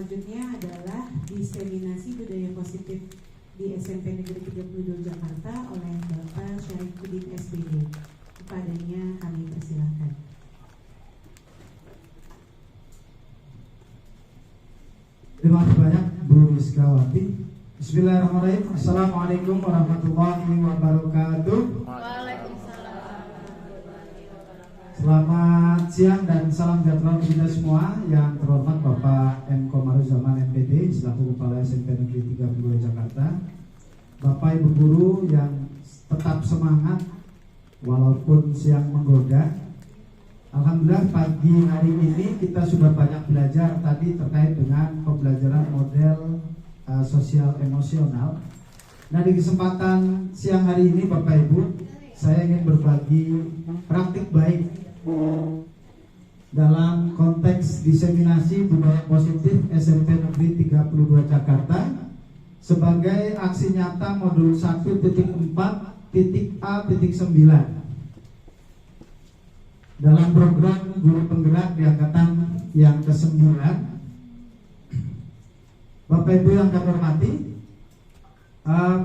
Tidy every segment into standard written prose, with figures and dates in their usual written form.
selanjutnya adalah diseminasi budaya positif di SMP Negeri 32 Jakarta oleh Bapak Syarifudin SPD. Kepadanya kami persilakan. Terima kasih banyak Bu Rizkawati. Bismillahirrahmanirrahim. Assalamualaikum warahmatullahi wabarakatuh. Selamat siang dan salam sejahtera untuk kita semua. Yang terhormat Bapak M. Komaruzaman MPD selaku Kepala SMP Negeri 32 Jakarta, Bapak Ibu guru yang tetap semangat walaupun siang menggoda. Alhamdulillah pagi hari ini kita sudah banyak belajar tadi terkait dengan pembelajaran model sosial emosional. Nah, di kesempatan siang hari ini Bapak Ibu, saya ingin berbagi praktik baik dalam konteks diseminasi budaya positif SMP Negeri 32 Jakarta sebagai aksi nyata modul 1.4.A.9 dalam program guru penggerak di angkatan yang ke-9. Bapak Ibu yang kami hormati,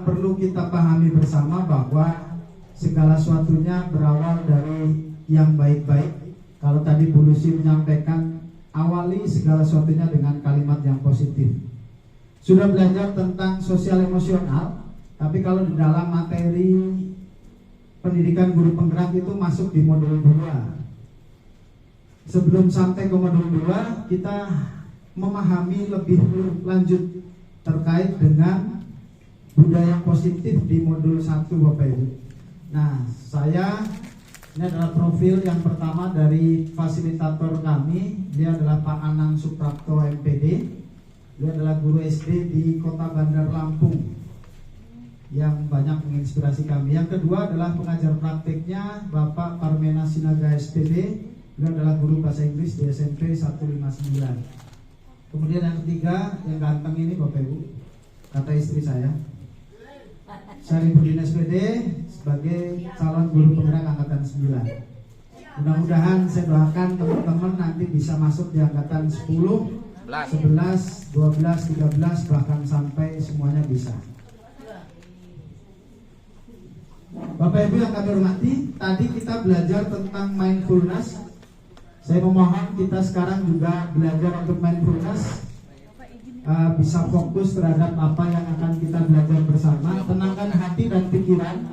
perlu kita pahami bersama bahwa segala sesuatunya berawal dari yang baik-baik. Kalau tadi Bu Lucy menyampaikan, awali segala sesuatunya dengan kalimat yang positif. Sudah belajar tentang sosial emosional, tapi kalau di dalam materi pendidikan guru penggerak itu masuk di modul 2. Sebelum sampai ke modul 2, kita memahami lebih lanjut terkait dengan budaya positif di modul 1 Bapak Ibu. Nah, ini adalah profil yang pertama dari fasilitator kami. Dia adalah Pak Anang Suprapto MPD. Dia adalah guru SD di Kota Bandar Lampung yang banyak menginspirasi kami. Yang kedua adalah pengajar praktiknya Bapak Parmena Sinaga SPD. Dia adalah guru bahasa Inggris di SMP 159. Kemudian yang ketiga, yang ganteng ini Bapak Ibu, kata istri saya, Syarifudin SPD sebagai calon guru penggerak angkatan 9. Mudah-mudahan saya doakan teman-teman nanti bisa masuk di angkatan 10, 11, 12, 13, bahkan sampai semuanya bisa. Bapak Ibu yang kami hormati, tadi kita belajar tentang mindfulness. Saya memohon kita sekarang juga belajar untuk mindfulness, bisa fokus terhadap apa yang akan kita belajar bersama. Tenangkan hati dan pikiran,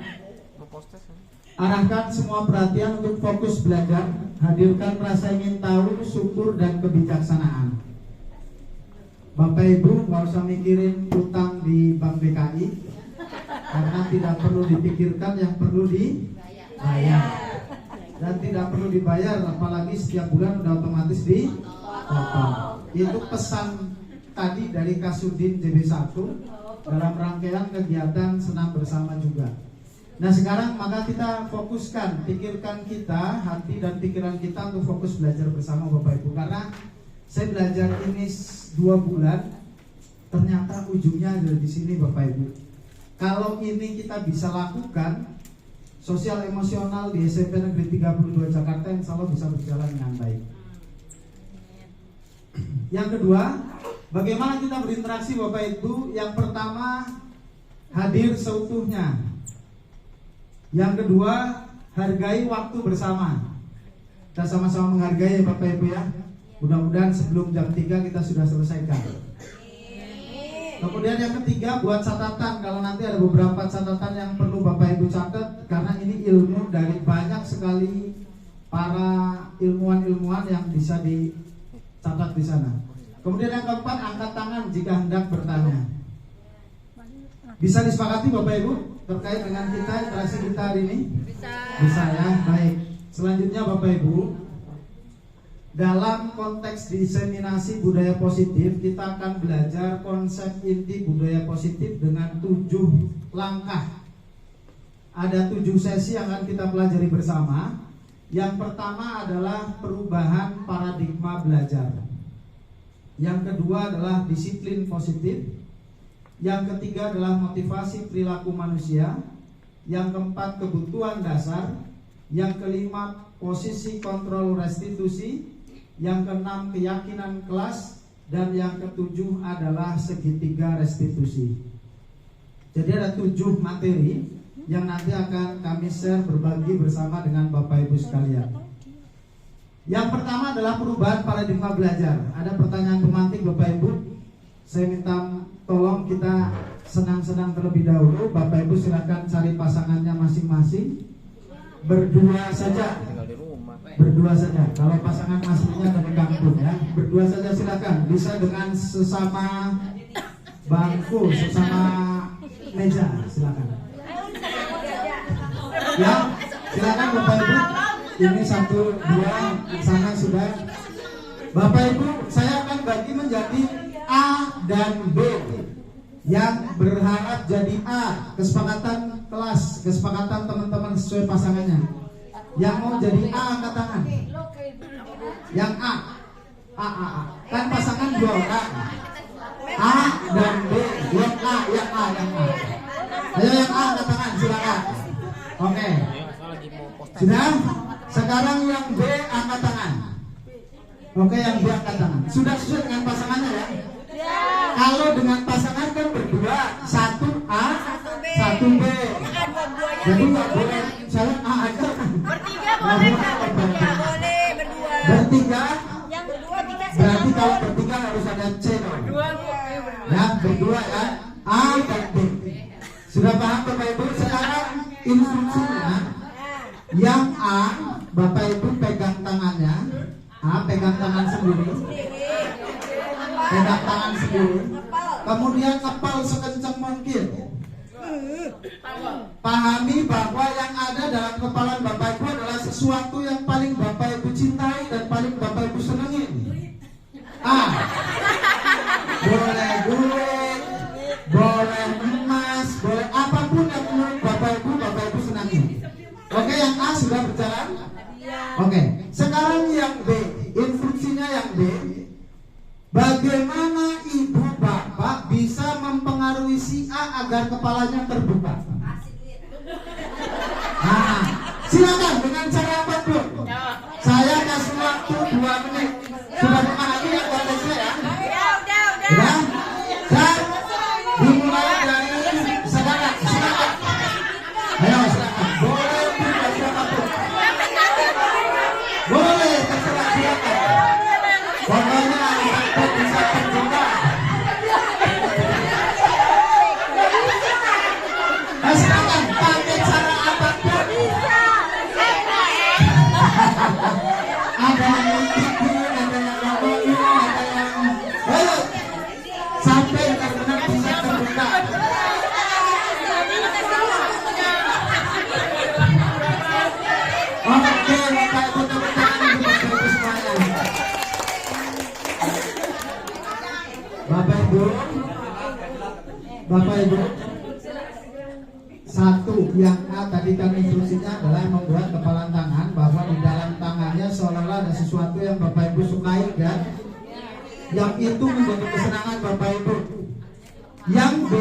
arahkan semua perhatian untuk fokus belajar. Hadirkan rasa ingin tahu, syukur, dan kebijaksanaan. Bapak Ibu nggak usah mikirin utang di Bank DKI, karena tidak perlu dipikirkan, yang perlu dibayar. Dan tidak perlu dibayar, apalagi setiap bulan udah otomatis dipotong. Itu pesan tadi dari Kasudin JB1 dalam rangkaian kegiatan senam bersama juga. Nah, sekarang maka kita fokuskan, pikirkan kita, hati dan pikiran kita untuk fokus belajar bersama Bapak Ibu. Karena saya belajar ini 2 bulan, ternyata ujungnya ada di sini Bapak Ibu. Kalau ini kita bisa lakukan, sosial emosional di SMP Negeri 32 Jakarta insya Allah bisa berjalan dengan baik. Yang kedua, bagaimana kita berinteraksi Bapak Ibu? Yang pertama, hadir seutuhnya. Yang kedua, hargai waktu bersama. Kita sama-sama menghargai ya Bapak Ibu ya. Mudah-mudahan sebelum jam 3 kita sudah selesaikan. Kemudian yang ketiga, buat catatan. Kalau nanti ada beberapa catatan yang perlu Bapak Ibu catat, karena ini ilmu dari banyak sekali para ilmuwan-ilmuwan yang bisa dicatat di sana. Kemudian yang keempat, angkat tangan jika hendak bertanya. Bisa disepakati Bapak Ibu terkait dengan kita interaksi kita hari ini? Bisa ya, baik. Selanjutnya Bapak Ibu, dalam konteks diseminasi budaya positif, kita akan belajar konsep inti budaya positif dengan 7 langkah. Ada 7 sesi yang akan kita pelajari bersama. Yang pertama adalah perubahan paradigma belajar. Yang kedua adalah disiplin positif. Yang ketiga adalah motivasi perilaku manusia. Yang keempat, kebutuhan dasar. Yang kelima, posisi kontrol restitusi. Yang keenam, keyakinan kelas. dan yang ketujuh adalah segitiga restitusi. Jadi ada 7 materi yang nanti akan kami share berbagi bersama dengan Bapak Ibu sekalian. Yang pertama adalah perubahan paradigma belajar. Ada pertanyaan pemantik Bapak Ibu. Saya minta tolong kita senang-senang terlebih dahulu. Bapak Ibu silakan cari pasangannya masing-masing. Berdua saja. Berdua saja. Kalau pasangan aslinya dari kampung ya, berdua saja silakan. Bisa dengan sesama bangku, sesama meja, silakan. Ya, silakan Bapak Ibu. Ini 1, 2, sana sudah. Bapak Ibu, saya akan bagi menjadi A dan B. Yang berharap jadi A, kesepakatan kelas, kesepakatan teman-teman sesuai pasangannya. Yang mau jadi A angkat tangan. Yang A. Kan pasangan 2 orang. A dan B. Yang A. Ayo yang A angkat tangan, silakan. Oke. Sudah? Sekarang yang B angkat tangan. Oke, yang B angkat tangan. Sudah sesuai dengan pasangannya ya? Kalau dengan pasangan kan berdua, 1 A, 1 B. Jadi nggak boleh saya A aja. Bertiga boleh nggak? Bertiga boleh, berdua. Bertiga? Yang berdua tiga. Berarti kalau bertiga harus ada C dong. Ya, berdua ya. A dan B. Sudah paham Bapak Ibu? Sekarang instruksinya. Yang A, Bapak Ibu pegang tangannya. A pegang tangan sendiri. Pegang tangan sendiri. Kemudian kepal sekencang mungkin. Pahami bahwa yang ada dalam kepala Bapak Ibu adalah sesuatu yang paling Bapak Ibu cintai dan paling Bapak Ibu senengin. A. Boleh duit, boleh emas, boleh apapun yang menurut Bapak Ibu senangin. Oke, yang A sudah berjalan? Oke, sekarang yang B. Instruksinya yang B. Bagaimana ibu bapak bisa mempengaruhi si A agar kepalanya terbuka? Nah, silakan dengan cara apapun. Saya kasih waktu 2 menit. Sudah memahami yang ada saya? Udah? Dan dimulai dari sekarang. Silakan. Ayo silakan. Boleh tidak siapapun. Boleh terserah silakan. Pokoknya bisa terbuka. Silakan pakai cara apapun. Ada yang ngikutin, ada yang ngomongin, ada yang ayo sampai benar-benar bisa terbuka. Oke, Bapak Ibu tepuk tangan untuk Bapak Ibu semuanya. Bapak Ibu, 1 yang A tadi kan instruksinya adalah membuat kepalan tangan bahwa di dalam tangannya seolah-olah ada sesuatu yang Bapak Ibu sukai kan? Yang itu menjadi kesenangan Bapak Ibu. Yang B,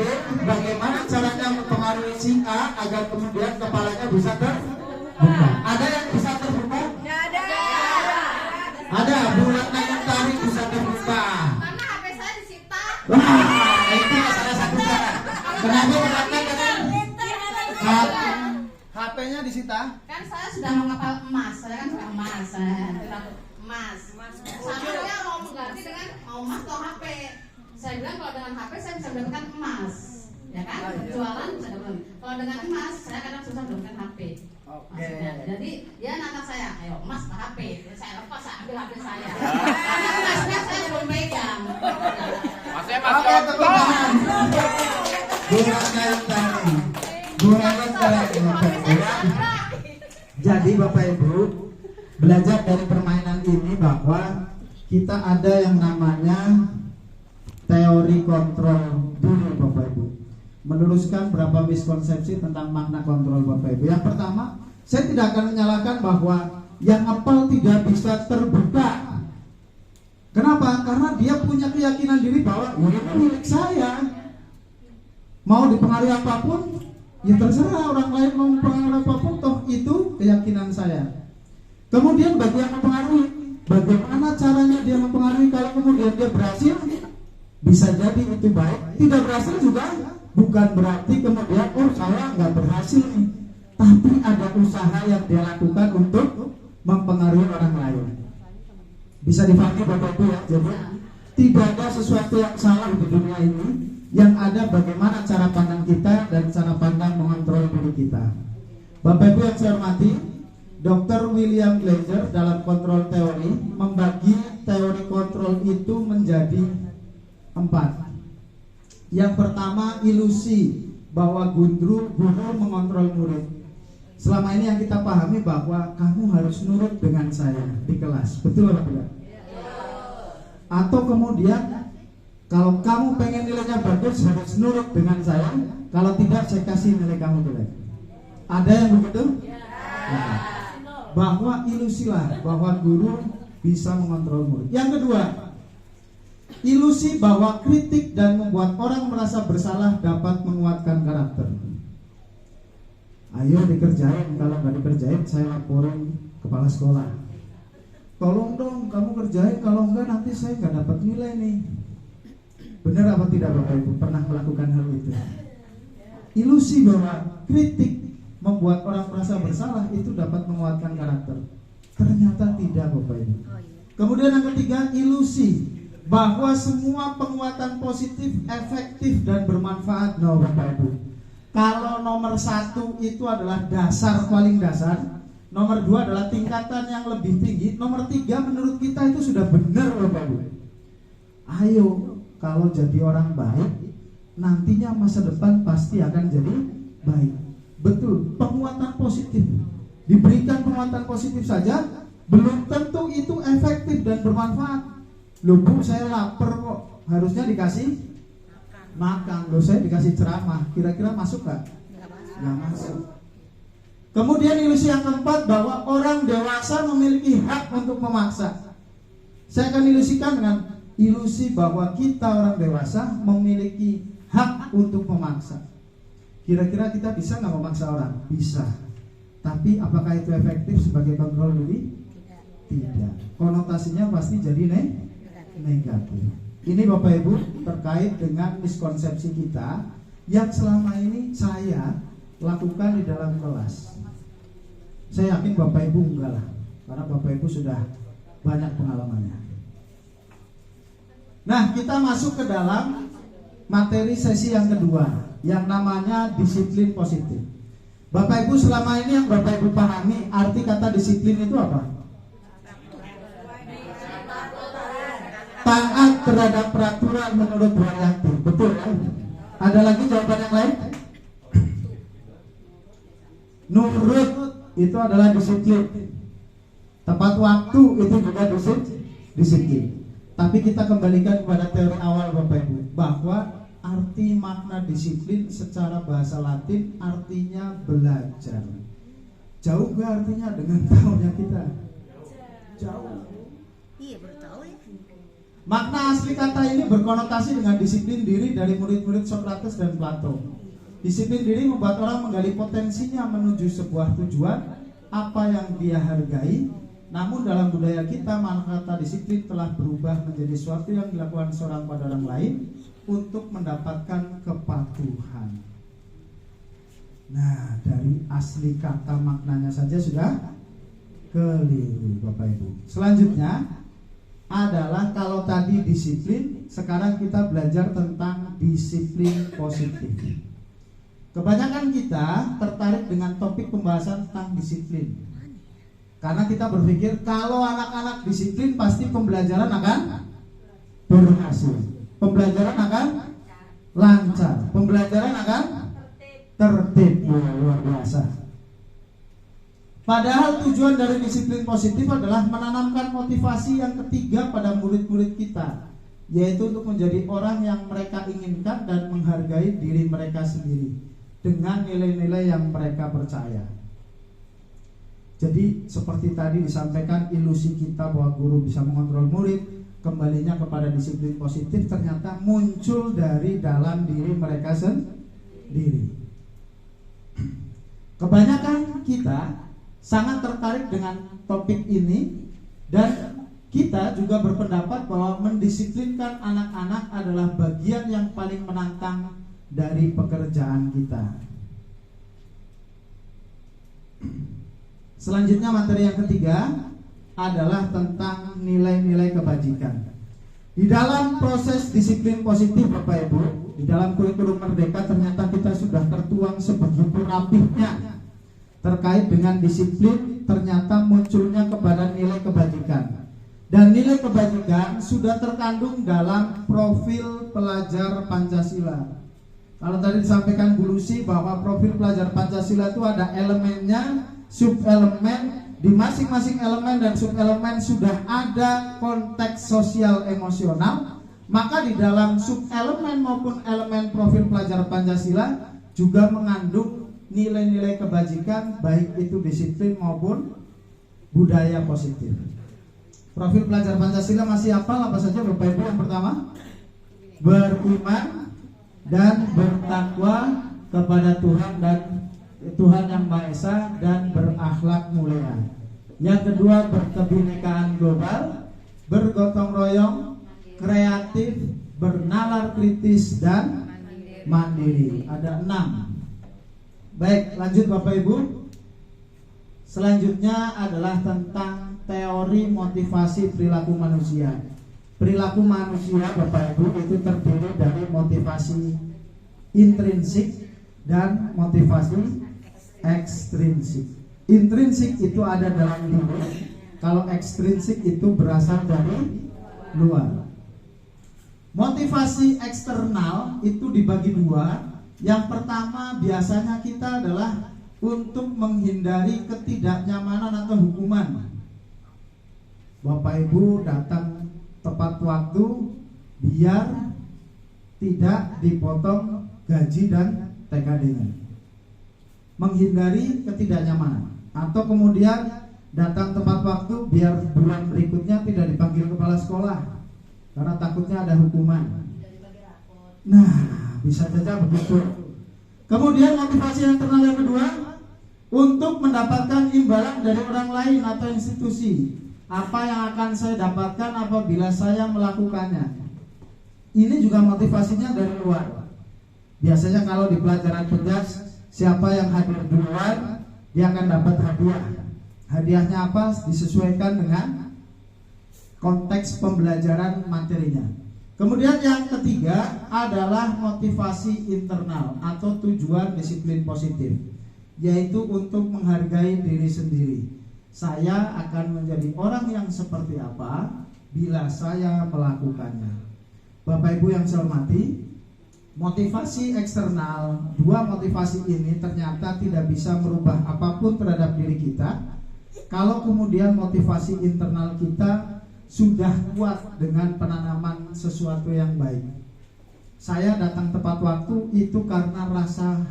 bagaimana caranya mempengaruhi si A agar kemudian kepalanya bisa terbuka? Ada yang bisa terbuka? Ada, bulan yang tarik bisa terbuka. Karena HP saya disita. Wah, itu salah satu cara. Kenapa bulannya dengan HP-nya disita? Kan saya sudah menghafal emas, saya kan suka emas. Emas. Sama saya mau mengganti dengan mau emas atau HP. Saya bilang kalau dengan HP saya bisa mendapatkan emas, ya kan? Jualan bisa dapat. Kalau dengan emas saya kadang susah mendapatkan HP. Maksudnya. Jadi dia nantang saya, ayo emas atau HP. Saya lepas, saya ambil HP saya. Karena emasnya saya belum pegang. Oke, tepuk tangan. Bulannya yang tadi. Jadi Bapak Ibu belajar dari permainan ini bahwa kita ada yang namanya teori kontrol dulu Bapak Ibu. Meluruskan berapa miskonsepsi tentang makna kontrol Bapak Ibu. Yang pertama, saya tidak akan menyalahkan bahwa yang apal tidak bisa terbuka. Kenapa? Karena dia punya keyakinan diri bahwa ini milik saya. Mau dipengaruhi apapun, ya terserah orang lain mau mempengaruhi apapun, toh itu keyakinan saya. Kemudian bagi yang mempengaruhi, Bagaimana caranya dia mempengaruhi? Kalau kemudian dia berhasil, bisa jadi itu baik. Tidak berhasil juga bukan berarti kemudian saya nggak berhasil nih, tapi ada usaha yang dia lakukan untuk mempengaruhi orang lain. Bisa dipahami Bapak Ibu ya. Jadi tidak ada sesuatu yang salah di dunia ini. Yang ada bagaimana cara pandang kita dan cara pandang mengontrol diri kita. Bapak Ibu yang saya hormati, Dr. William Glaser dalam kontrol teori membagi teori kontrol itu menjadi 4. Yang pertama, ilusi bahwa guru mengontrol murid. Selama ini yang kita pahami bahwa kamu harus nurut dengan saya di kelas, betul atau tidak? Atau kemudian kalau kamu pengen nilainya bagus harus nurut dengan saya, kalau tidak saya kasih nilai kamu jelek. Ada yang begitu? Nah, bahwa ilusilah bahwa guru bisa mengontrol murid. Yang kedua, ilusi bahwa kritik dan membuat orang merasa bersalah dapat menguatkan karakter. Ayo dikerjain, kalau nggak dikerjain saya laporin kepala sekolah. Tolong dong kamu kerjain, kalau enggak nanti saya nggak dapat nilai nih. Benar apa tidak Bapak Ibu pernah melakukan hal itu? Ilusi bahwa kritik membuat orang merasa bersalah itu dapat menguatkan karakter. Ternyata tidak Bapak Ibu. Kemudian yang ketiga, ilusi bahwa semua penguatan positif efektif dan bermanfaat. No Bapak Ibu, kalau nomor 1 itu adalah dasar paling dasar, nomor 2 adalah tingkatan yang lebih tinggi, nomor 3 menurut kita itu sudah benar Bapak Ibu. Ayo, kalau jadi orang baik, nantinya masa depan pasti akan jadi baik. Betul, penguatan positif. Diberikan penguatan positif saja belum tentu itu efektif dan bermanfaat. Loh Bu, saya lapar kok, harusnya dikasih makan. Loh saya dikasih ceramah, kira-kira masuk gak? Gak masuk. Kemudian ilusi yang keempat bahwa orang dewasa memiliki hak untuk memaksa. Saya akan ilusikan dengan ilusi bahwa kita orang dewasa memiliki hak untuk memaksa. Kira-kira kita bisa nggak memaksa orang? Bisa. Tapi apakah itu efektif sebagai kontrol diri? Tidak. Konotasinya pasti jadi negatif. Ini Bapak Ibu terkait dengan miskonsepsi kita yang selama ini saya lakukan di dalam kelas. Saya yakin Bapak Ibu enggak lah, karena Bapak Ibu sudah banyak pengalamannya. Nah, kita masuk ke dalam materi sesi yang kedua, yang namanya disiplin positif. Bapak Ibu selama ini yang Bapak Ibu pahami arti kata disiplin itu apa? Taat terhadap peraturan menurut Wayati. Betul kan? Ada lagi jawaban yang lain? Nurut itu adalah disiplin. Tepat waktu itu juga disiplin. Tapi kita kembalikan kepada teori awal Bapak Ibu, bahwa arti makna disiplin secara bahasa Latin artinya belajar. Jauh gak artinya dengan tahunnya kita? Jauh. Iya, bertahu ya. Makna asli kata ini berkonotasi dengan disiplin diri dari murid-murid Socrates dan Plato. Disiplin diri membuat orang menggali potensinya menuju sebuah tujuan, apa yang dia hargai. Namun dalam budaya kita, makna kata disiplin telah berubah menjadi sesuatu yang dilakukan seorang pada orang lain untuk mendapatkan kepatuhan. Nah, dari asli kata maknanya saja sudah keliru Bapak Ibu. Selanjutnya adalah kalau tadi disiplin, sekarang kita belajar tentang disiplin positif. Kebanyakan kita tertarik dengan topik pembahasan tentang disiplin karena kita berpikir kalau anak-anak disiplin pasti pembelajaran akan berhasil, pembelajaran akan lancar, pembelajaran akan tertib. Luar biasa. Padahal tujuan dari disiplin positif adalah menanamkan motivasi yang ketiga pada murid-murid kita, yaitu untuk menjadi orang yang mereka inginkan dan menghargai diri mereka sendiri dengan nilai-nilai yang mereka percaya. Jadi seperti tadi disampaikan, ilusi kita bahwa guru bisa mengontrol murid, kembalinya kepada disiplin positif ternyata muncul dari dalam diri mereka sendiri. Kebanyakan kita sangat tertarik dengan topik ini dan kita juga berpendapat bahwa mendisiplinkan anak-anak adalah bagian yang paling menantang dari pekerjaan kita. Selanjutnya materi yang ketiga adalah tentang nilai-nilai kebajikan. Di dalam proses disiplin positif Bapak Ibu, di dalam kurikulum Merdeka ternyata kita sudah tertuang sebegitu rapihnya terkait dengan disiplin, ternyata munculnya kepada nilai kebajikan. Dan nilai kebajikan sudah terkandung dalam profil pelajar Pancasila. Kalau tadi disampaikan Bu Lucy bahwa profil pelajar Pancasila itu ada elemennya, sub-elemen, di masing-masing elemen dan sub-elemen sudah ada konteks sosial emosional. Maka di dalam sub-elemen maupun elemen profil pelajar Pancasila juga mengandung nilai-nilai kebajikan, baik itu disiplin maupun budaya positif. Profil pelajar Pancasila masih hafal apa saja Bapak Ibu? Yang pertama, beriman dan bertakwa kepada Tuhan dan Tuhan yang Maha Esa dan berakhlak mulia. Yang kedua, berkebinekaan global, bergotong royong, kreatif, bernalar kritis dan mandiri. Ada 6. Baik, lanjut Bapak Ibu. Selanjutnya adalah tentang teori motivasi perilaku manusia. Perilaku manusia Bapak Ibu itu terdiri dari motivasi intrinsik dan motivasi ekstrinsik. Intrinsik itu ada dalam diri, kalau ekstrinsik itu berasal dari luar. Motivasi eksternal itu dibagi 2. Yang pertama biasanya kita adalah untuk menghindari ketidaknyamanan atau hukuman. Bapak Ibu datang tepat waktu biar tidak dipotong gaji dan TKD-nya. Menghindari ketidaknyamanan. Atau kemudian datang tepat waktu biar bulan berikutnya tidak dipanggil kepala sekolah karena takutnya ada hukuman. Nah, bisa saja begitu. Kemudian motivasi yang internal yang kedua, untuk mendapatkan imbalan dari orang lain atau institusi. Apa yang akan saya dapatkan apabila saya melakukannya? Ini juga motivasinya dari luar. Biasanya kalau di pelajaran penjas, siapa yang hadir duluan, dia akan dapat hadiah. Hadiahnya apa? Disesuaikan dengan konteks pembelajaran materinya. Kemudian yang ketiga adalah motivasi internal atau tujuan disiplin positif, yaitu untuk menghargai diri sendiri. Saya akan menjadi orang yang seperti apa bila saya melakukannya. Bapak Ibu yang saya hormati, motivasi eksternal, 2 motivasi ini ternyata tidak bisa merubah apapun terhadap diri kita. Kalau kemudian motivasi internal kita sudah kuat dengan penanaman sesuatu yang baik. Saya datang tepat waktu itu karena rasa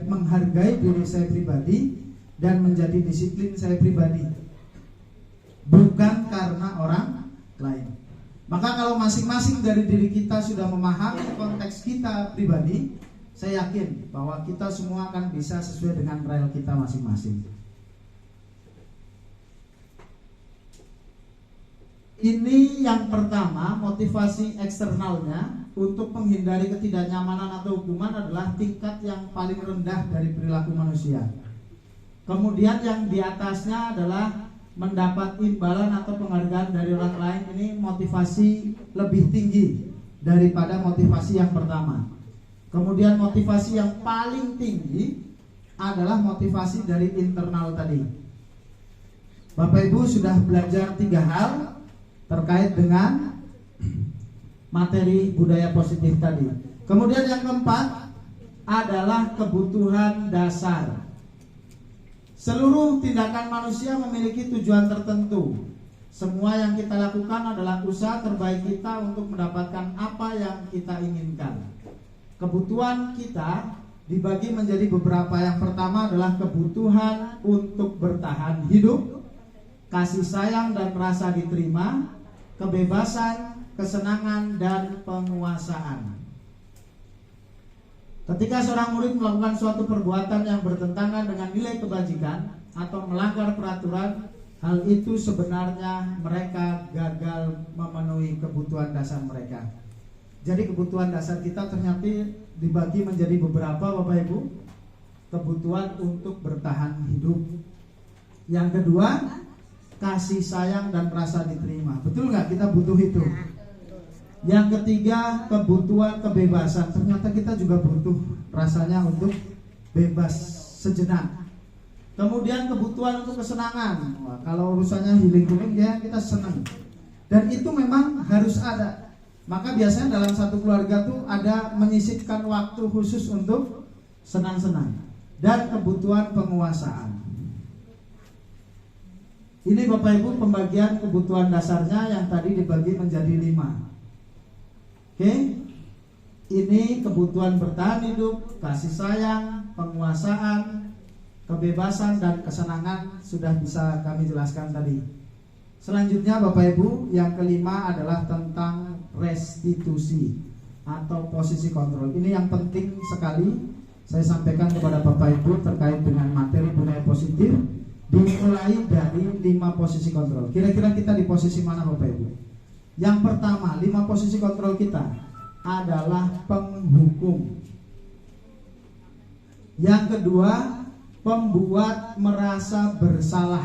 menghargai diri saya pribadi dan menjadi disiplin saya pribadi, bukan karena orang lain. Maka kalau masing-masing dari diri kita sudah memahami konteks kita pribadi, saya yakin bahwa kita semua akan bisa sesuai dengan rel kita masing-masing. Ini yang pertama, motivasi eksternalnya untuk menghindari ketidaknyamanan atau hukuman adalah tingkat yang paling rendah dari perilaku manusia. Kemudian yang di atasnya adalah mendapat imbalan atau penghargaan dari orang lain. Ini motivasi lebih tinggi daripada motivasi yang pertama. Kemudian motivasi yang paling tinggi adalah motivasi dari internal tadi. Bapak Ibu sudah belajar 3 hal terkait dengan materi budaya positif tadi. Kemudian yang keempat adalah kebutuhan dasar. Seluruh tindakan manusia memiliki tujuan tertentu. Semua yang kita lakukan adalah usaha terbaik kita untuk mendapatkan apa yang kita inginkan. Kebutuhan kita dibagi menjadi beberapa. Yang pertama adalah kebutuhan untuk bertahan hidup, kasih sayang dan rasa diterima, kebebasan, kesenangan, dan penguasaan. Ketika seorang murid melakukan suatu perbuatan yang bertentangan dengan nilai kebajikan atau melanggar peraturan, hal itu sebenarnya mereka gagal memenuhi kebutuhan dasar mereka. Jadi kebutuhan dasar kita ternyata dibagi menjadi beberapa, Bapak Ibu. Kebutuhan untuk bertahan hidup. Yang kedua, kasih sayang dan rasa diterima. Betul nggak? Kita butuh itu. Yang ketiga, kebutuhan kebebasan. Ternyata kita juga butuh rasanya untuk bebas sejenak. Kemudian kebutuhan untuk kesenangan. Wah, kalau urusannya healing ya kita senang. Dan itu memang harus ada. Maka biasanya dalam satu keluarga tuh ada menyisipkan waktu khusus untuk senang-senang. Dan kebutuhan penguasaan. Ini Bapak Ibu pembagian kebutuhan dasarnya yang tadi dibagi menjadi 5. Oke, ini kebutuhan bertahan hidup, kasih sayang, penguasaan, kebebasan, dan kesenangan sudah bisa kami jelaskan tadi. Selanjutnya Bapak Ibu, yang kelima adalah tentang restitusi atau posisi kontrol. Ini yang penting sekali saya sampaikan kepada Bapak Ibu terkait dengan materi budaya positif. Dimulai dari 5 posisi kontrol. Kira-kira kita di posisi mana Bapak Ibu? Yang pertama, 5 posisi kontrol kita adalah penghukum. Yang kedua, pembuat merasa bersalah.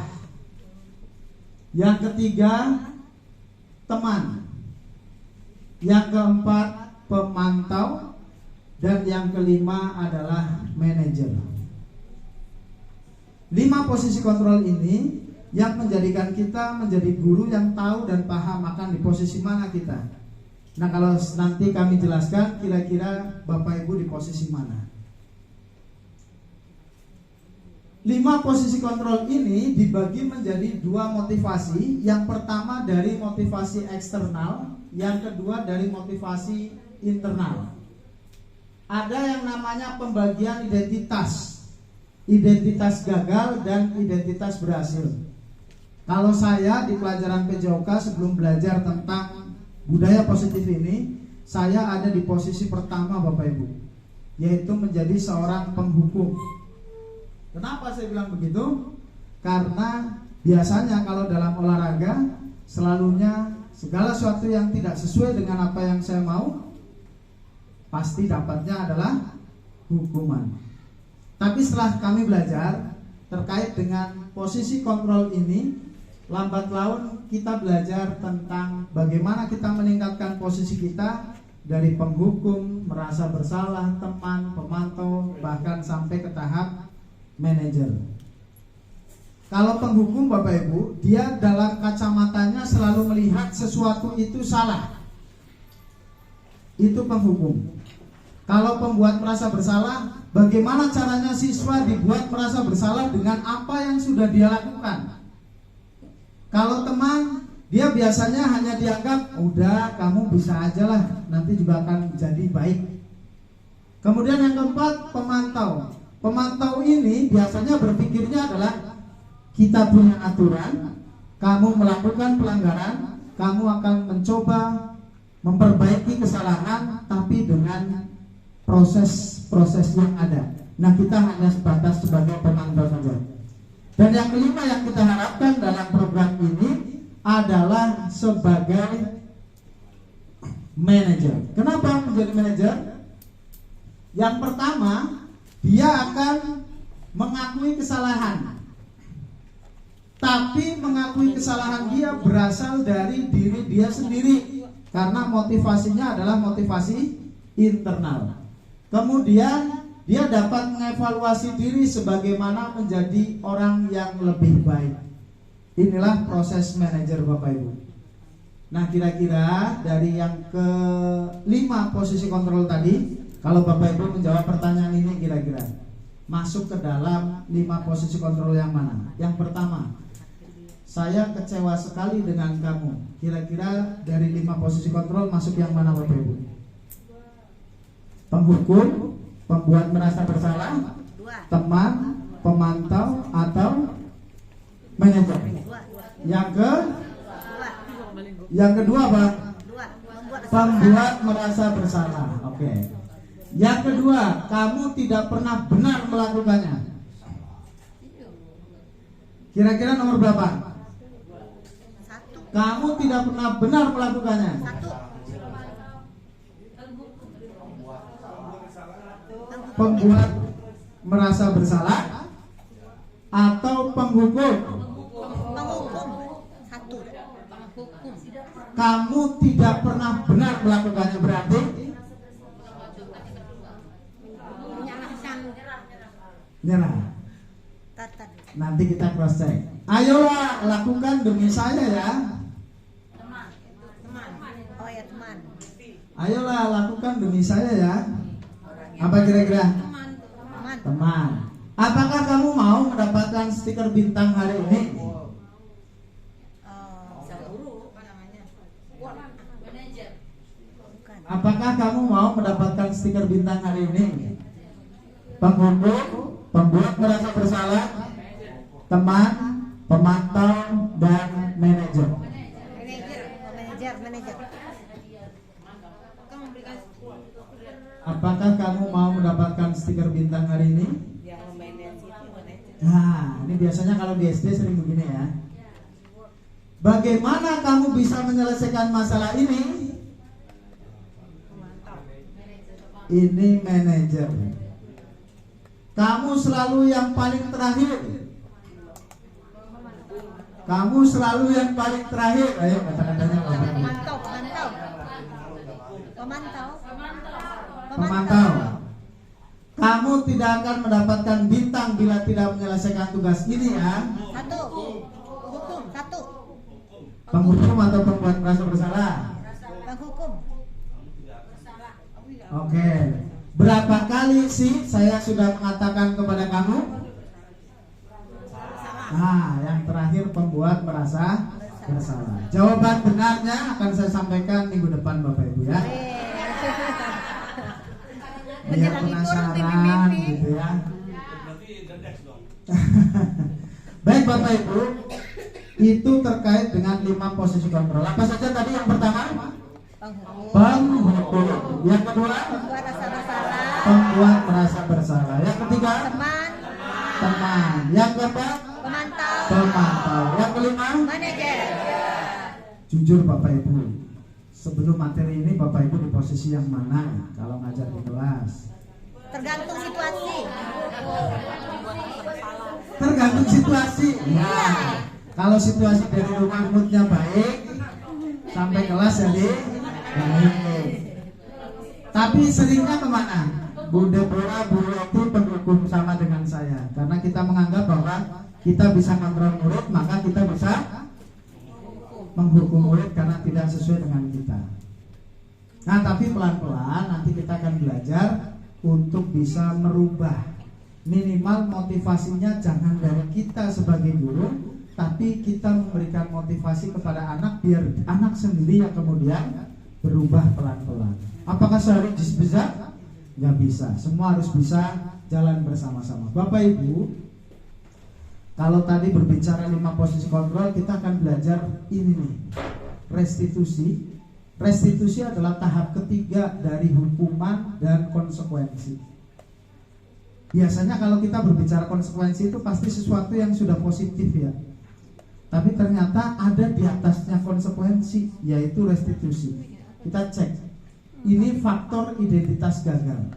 Yang ketiga, teman. Yang keempat, pemantau. Dan yang kelima adalah manajer. 5 posisi kontrol ini yang menjadikan kita menjadi guru yang tahu dan paham akan di posisi mana kita. Nah, kalau nanti kami jelaskan kira-kira Bapak Ibu di posisi mana. 5 posisi kontrol ini dibagi menjadi 2 motivasi. Yang pertama dari motivasi eksternal, yang kedua dari motivasi internal. Ada yang namanya pembagian identitas. Identitas gagal dan identitas berhasil. Kalau saya di pelajaran PJOK sebelum belajar tentang budaya positif ini, saya ada di posisi pertama Bapak Ibu, yaitu menjadi seorang penghukum. Kenapa saya bilang begitu? Karena biasanya kalau dalam olahraga selalunya segala sesuatu yang tidak sesuai dengan apa yang saya mau pasti dapatnya adalah hukuman. Tapi setelah kami belajar terkait dengan posisi kontrol ini, lambat laun kita belajar tentang bagaimana kita meningkatkan posisi kita dari penghukum, merasa bersalah, teman, pemantau, bahkan sampai ke tahap manajer. Kalau penghukum Bapak Ibu, dia dalam kacamatanya selalu melihat sesuatu itu salah. Itu penghukum. Kalau pembuat merasa bersalah, bagaimana caranya siswa dibuat merasa bersalah dengan apa yang sudah dia lakukan? Kalau teman, dia biasanya hanya dianggap, udah kamu bisa aja lah, nanti juga akan jadi baik. Kemudian yang keempat, pemantau. Pemantau ini biasanya berpikirnya adalah, kita punya aturan, kamu melakukan pelanggaran, kamu akan mencoba memperbaiki kesalahan, tapi dengan proses yang ada. Nah, kita hanya sebatas sebagai pemantau saja. Dan yang kelima yang kita harapkan dalam program ini adalah sebagai manajer. Kenapa menjadi manajer? Yang pertama, dia akan mengakui kesalahan. Tapi mengakui kesalahan dia berasal dari diri dia sendiri, karena motivasinya adalah motivasi internal. Kemudian dia dapat mengevaluasi diri sebagaimana menjadi orang yang lebih baik. Inilah proses manajer Bapak Ibu. Nah, kira-kira dari yang ke-5 posisi kontrol tadi, kalau Bapak Ibu menjawab pertanyaan ini, kira-kira masuk ke dalam 5 posisi kontrol yang mana? Yang pertama, saya kecewa sekali dengan kamu. Kira-kira dari 5 posisi kontrol masuk yang mana Bapak Ibu? Penghukum, pembuat merasa bersalah, teman, pemantau, atau manajer? Yang kedua apa? Pembuat merasa bersalah. Oke. Yang kedua, kamu tidak pernah benar melakukannya. Kira-kira nomor berapa? Kamu tidak pernah benar melakukannya. Satu. Pembuat merasa bersalah atau penghukum. Penghukum. Satu. Kamu tidak pernah benar melakukannya berarti Menyalahkan. nyerah. Tata. Nanti kita cross check. Ayolah lakukan demi saya ya. Teman. Oh ya teman. Ayolah lakukan demi saya ya. Apa kira-kira? Teman. Teman. Apakah kamu mau mendapatkan stiker bintang hari ini? Apakah kamu mau mendapatkan stiker bintang hari ini? Penghukum, pembuat merasa bersalah, teman, pemantau, dan manajer. Manajer. Apakah kamu mau mendapatkan stiker bintang hari ini? Nah, ini biasanya kalau di SD sering begini ya. Bagaimana kamu bisa menyelesaikan masalah ini? Ini manajer. Kamu selalu yang paling terakhir. Kamu selalu yang paling terakhir. Ayo kata-katanya apa? Pemantau. Kamu tidak akan mendapatkan bintang bila tidak menyelesaikan tugas ini ya. Satu. Hukum. Satu. Penghukum atau pembuat merasa bersalah? Penghukum. Oke. Berapa kali sih saya sudah mengatakan kepada kamu? Nah, yang terakhir pembuat merasa bersalah. Jawaban benarnya akan saya sampaikan minggu depan Bapak Ibu ya. Biar penasaran gitu ya. Baik Bapak Ibu, itu terkait dengan 5 posisi kontrol. Apa saja tadi yang pertama? Penghukum. Yang kedua? Pembuat rasa bersalah. Pembuat merasa bersalah. Yang ketiga? Teman. Yang keempat? Pemantau. Yang kelima? Manajer. Jujur Bapak Ibu, sebelum materi ini Bapak Ibu di posisi yang mana kalau ngajar di kelas? Tergantung situasi. Tergantung situasi. Ya. Kalau situasi dari rumah moodnya baik, sampai kelas jadi baik. Tapi seringnya kemana? Bu Deborah, Bu Leti penghukum sama dengan saya. Karena kita menganggap bahwa kita bisa kontrol murid, maka kita bisa menghukum murid karena tidak sesuai dengan kita. Nah, tapi pelan-pelan nanti kita akan belajar untuk bisa merubah. Minimal motivasinya jangan dari kita sebagai guru, tapi kita memberikan motivasi kepada anak biar anak sendiri yang kemudian berubah pelan-pelan. Apakah sehari bisa? Nggak bisa. Semua harus bisa jalan bersama-sama. Bapak Ibu, kalau tadi berbicara 5 posisi kontrol, kita akan belajar ini nih, restitusi. Restitusi adalah tahap ketiga dari hukuman dan konsekuensi. Biasanya kalau kita berbicara konsekuensi itu pasti sesuatu yang sudah positif ya. Tapi ternyata ada di atasnya konsekuensi, yaitu restitusi. Kita cek, ini faktor identitas gagal.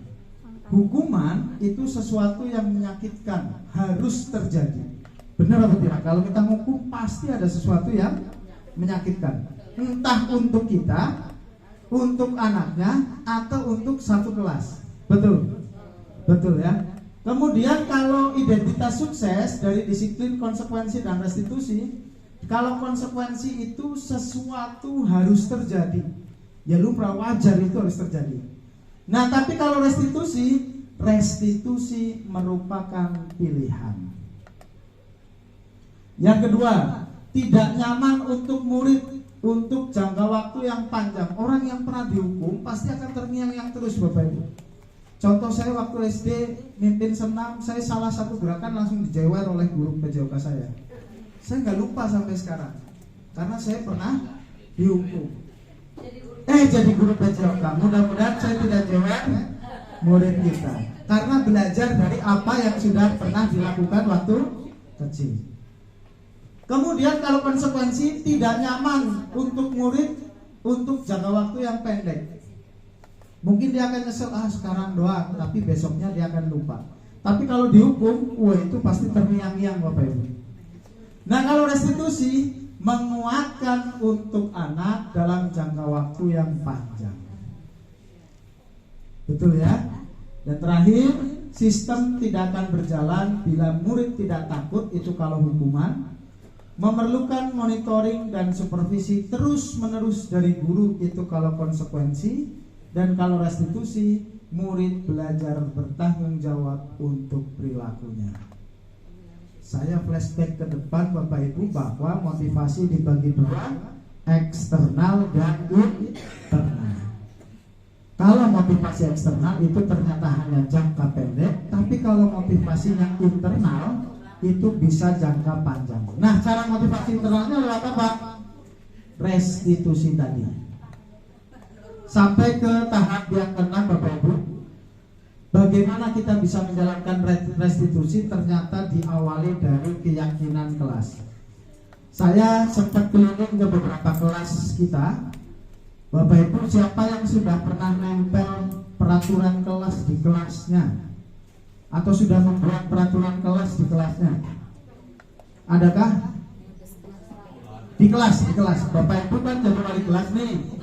Hukuman itu sesuatu yang menyakitkan, harus terjadi. Benar atau tidak? Kalau kita hukum pasti ada sesuatu yang menyakitkan. Entah untuk kita, untuk anaknya, atau untuk satu kelas. Betul? Betul ya? Kemudian kalau identitas sukses dari disiplin, konsekuensi, dan restitusi, kalau konsekuensi itu sesuatu harus terjadi, ya lumrah wajar itu harus terjadi. Nah tapi kalau restitusi merupakan pilihan. Yang kedua, tidak nyaman untuk murid untuk jangka waktu yang panjang. Orang yang pernah dihukum pasti akan terngiang-ngiang terus Bapak Ibu. Contoh saya waktu SD mimpin senam, saya salah satu gerakan langsung dijewer oleh guru PJOK saya. Saya nggak lupa sampai sekarang, karena saya pernah dihukum. Jadi guru PJOK. Mudah-mudahan saya tidak jewer murid kita, karena belajar dari apa yang sudah pernah dilakukan waktu kecil. Kemudian kalau konsekuensi tidak nyaman untuk murid untuk jangka waktu yang pendek. Mungkin dia akan nyesel, sekarang doang, tapi besoknya dia akan lupa. Tapi kalau dihukum, itu pasti terngiang-ngiang Bapak Ibu. Nah, kalau restitusi menguatkan untuk anak dalam jangka waktu yang panjang. Betul ya? Dan terakhir, sistem tidak akan berjalan bila murid tidak takut, itu kalau hukuman. Memerlukan monitoring dan supervisi terus-menerus dari guru, itu kalau konsekuensi. Dan kalau restitusi, murid belajar bertanggung jawab untuk perilakunya. Saya flashback ke depan Bapak Ibu bahwa motivasi dibagi dua, eksternal dan internal. Kalau motivasi eksternal itu ternyata hanya jangka pendek, tapi kalau motivasi yang internal itu bisa jangka panjang. Nah, cara motivasi internalnya lewat apa? Restitusi tadi. Sampai ke tahap yang keenam Bapak Ibu, bagaimana kita bisa menjalankan restitusi ternyata diawali dari keyakinan kelas. Saya sempat keliling ke beberapa kelas kita. Bapak Ibu, siapa yang sudah pernah nempel peraturan kelas di kelasnya? Atau sudah membuat peraturan kelas di kelasnya? Adakah? Di kelas. Bapak Ibu kan jadi wali kelas nih.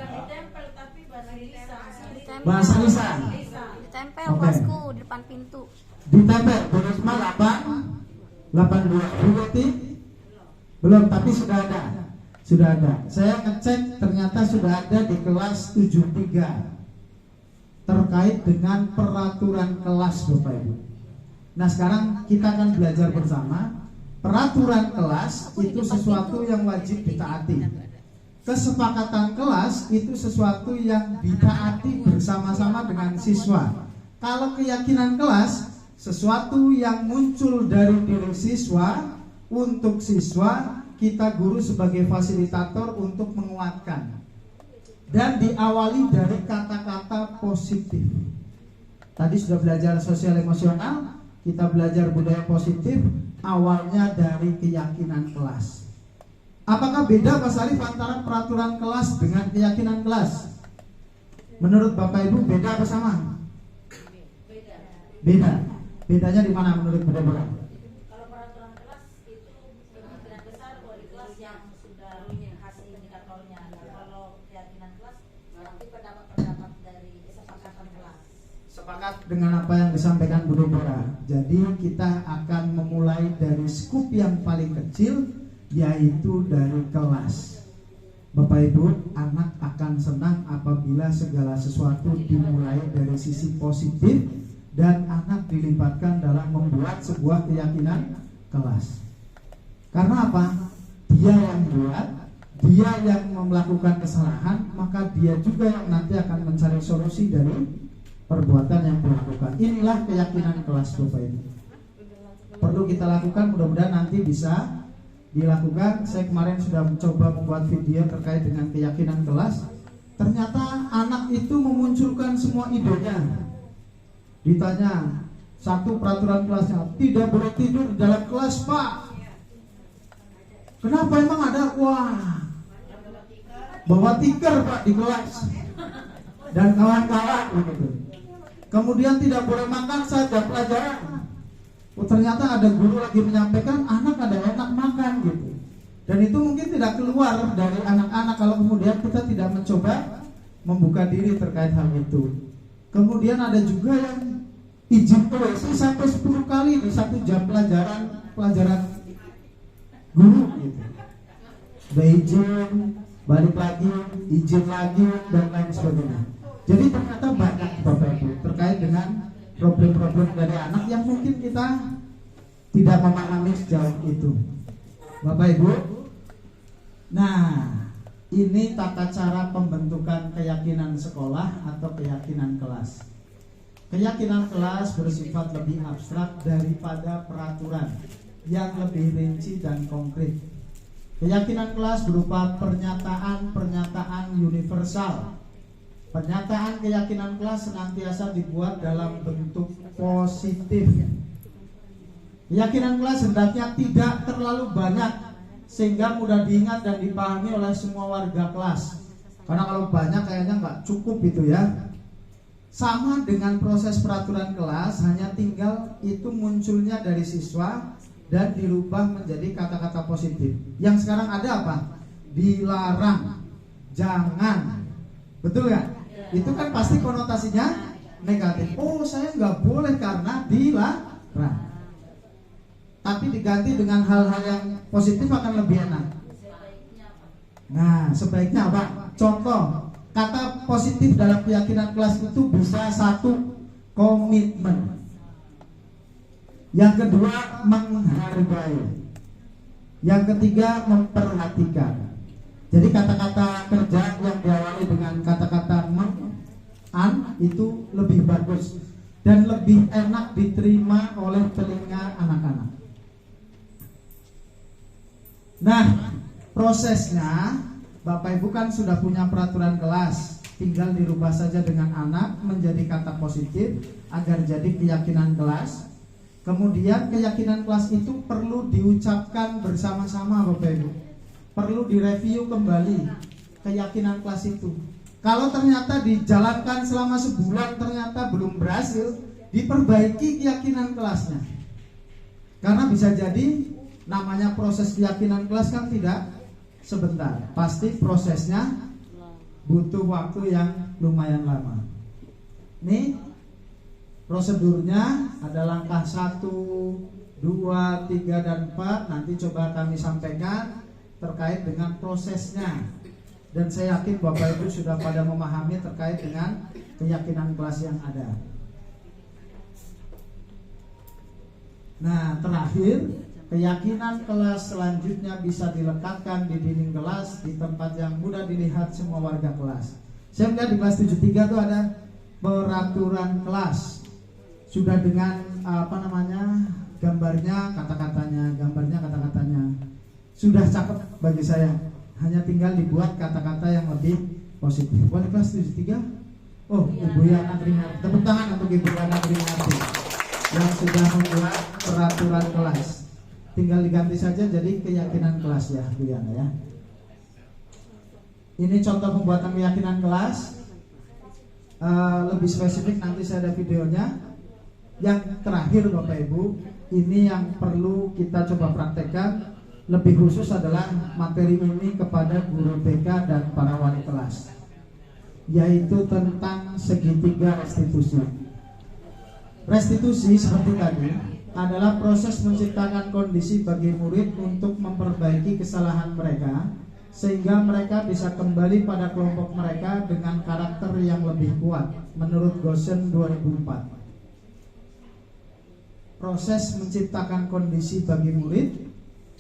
Bahasa lisan. Ditempel bosku di depan pintu. Ditempel, Burisma 82 berarti belum, tapi sudah ada. Saya ngecek ternyata sudah ada di kelas 73 terkait dengan peraturan kelas Bapak Ibu. Nah, sekarang kita akan belajar bersama. Peraturan kelas itu sesuatu yang wajib ditaati. Kesepakatan kelas itu sesuatu yang ditaati bersama-sama dengan siswa. Kalau keyakinan kelas, sesuatu yang muncul dari diri siswa untuk siswa, kita guru sebagai fasilitator untuk menguatkan. Dan diawali dari kata-kata positif. Tadi sudah belajar sosial emosional, kita belajar budaya positif, awalnya dari keyakinan kelas. Apakah beda Mas Arif antara peraturan kelas dengan keyakinan kelas? Menurut Bapak Ibu beda apa sama? Beda. Bedanya di mana menurut Bapak? Kalau peraturan kelas itu kemungkinan besar wali kelas yang sudah kasih indikatornya. Kalau keyakinan kelas berarti pendapat-pendapat dari kesepakatan kelas. Sepakat dengan apa yang disampaikan Bu Deborah. Jadi kita akan memulai dari skup yang paling kecil, yaitu dari kelas. Bapak Ibu, anak akan senang apabila segala sesuatu dimulai dari sisi positif dan anak dilibatkan dalam membuat sebuah keyakinan kelas. Karena apa? Dia yang buat, dia yang melakukan kesalahan, maka dia juga yang nanti akan mencari solusi dari perbuatan yang dilakukan. Inilah keyakinan kelas Bapak Ibu. Perlu kita lakukan, mudah-mudahan nanti bisa dilakukan. Saya kemarin sudah mencoba membuat video terkait dengan keyakinan kelas. Ternyata anak itu memunculkan semua idenya. Ditanya satu peraturan kelasnya, tidak boleh tidur di dalam kelas Pak. Kenapa emang ada? Wah, bawa tikar Pak di kelas dan kawan-kawan begitu. Kemudian tidak boleh makan saat jam pelajaran. Ternyata ada guru lagi menyampaikan, anak ada enak makan gitu. Dan itu mungkin tidak keluar dari anak-anak kalau kemudian kita tidak mencoba membuka diri terkait hal itu. Kemudian ada juga yang izin WC sampai 10 kali di satu jam pelajaran guru gitu. Udah izin, balik lagi, izin lagi, dan lain sebagainya. Jadi ternyata banyak Bapak Ibu terkait dengan problem-problem dari anak yang mungkin kita tidak memahami sejauh itu. Bapak Ibu, nah ini tata cara pembentukan keyakinan sekolah atau keyakinan kelas. Keyakinan kelas bersifat lebih abstrak daripada peraturan yang lebih rinci dan konkret. Keyakinan kelas berupa pernyataan-pernyataan universal. Pernyataan keyakinan kelas senantiasa dibuat dalam bentuk positif. Keyakinan kelas hendaknya tidak terlalu banyak sehingga mudah diingat dan dipahami oleh semua warga kelas. Karena kalau banyak kayaknya nggak cukup itu ya. Sama dengan proses peraturan kelas, hanya tinggal itu munculnya dari siswa dan dirubah menjadi kata-kata positif. Yang sekarang ada apa? Dilarang, jangan, betul nggak? Itu kan pasti konotasinya negatif. Oh, saya nggak boleh karena dilarang. Tapi diganti dengan hal-hal yang positif akan lebih enak. Nah, sebaiknya apa? Contoh, kata positif dalam keyakinan kelas itu bisa 1, komitmen. Yang kedua, menghargai. Yang ketiga, memperhatikan. Jadi kata-kata kerja yang diawali dengan kata-kata itu lebih bagus dan lebih enak diterima oleh telinga anak-anak. Nah, prosesnya Bapak Ibu kan sudah punya peraturan kelas, tinggal dirubah saja dengan anak menjadi kata positif agar jadi keyakinan kelas. Kemudian keyakinan kelas itu perlu diucapkan bersama-sama Bapak Ibu. Perlu direview kembali keyakinan kelas itu. Kalau ternyata dijalankan selama sebulan ternyata belum berhasil, diperbaiki keyakinan kelasnya. Karena bisa jadi namanya proses keyakinan kelas kan tidak sebentar. Pasti prosesnya butuh waktu yang lumayan lama. Nih prosedurnya ada langkah 1, 2, 3, dan 4. Nanti coba kami sampaikan terkait dengan prosesnya. Dan saya yakin Bapak Ibu sudah pada memahami terkait dengan keyakinan kelas yang ada. Nah, terakhir, keyakinan kelas selanjutnya bisa dilekatkan di dinding kelas di tempat yang mudah dilihat semua warga kelas. Saya melihat di kelas 73 itu ada peraturan kelas. Sudah dengan gambarnya, kata-katanya. Sudah cakep bagi saya. Hanya tinggal dibuat kata-kata yang lebih positif. Wali kelas 73. Oh, Ibu Yana Trinarti. Tepuk tangan untuk Ibu Yana Trinarti yang sudah membuat peraturan kelas. Tinggal diganti saja jadi keyakinan kelas ya, Bu Yana ya. Ini contoh pembuatan keyakinan kelas. Lebih spesifik nanti saya ada videonya. Yang terakhir Bapak Ibu, ini yang perlu kita coba praktekkan. Lebih khusus adalah materi ini kepada guru BK dan para wali kelas, yaitu tentang segitiga restitusi. Restitusi seperti tadi adalah proses menciptakan kondisi bagi murid untuk memperbaiki kesalahan mereka sehingga mereka bisa kembali pada kelompok mereka dengan karakter yang lebih kuat menurut Gosen 2004. Proses menciptakan kondisi bagi murid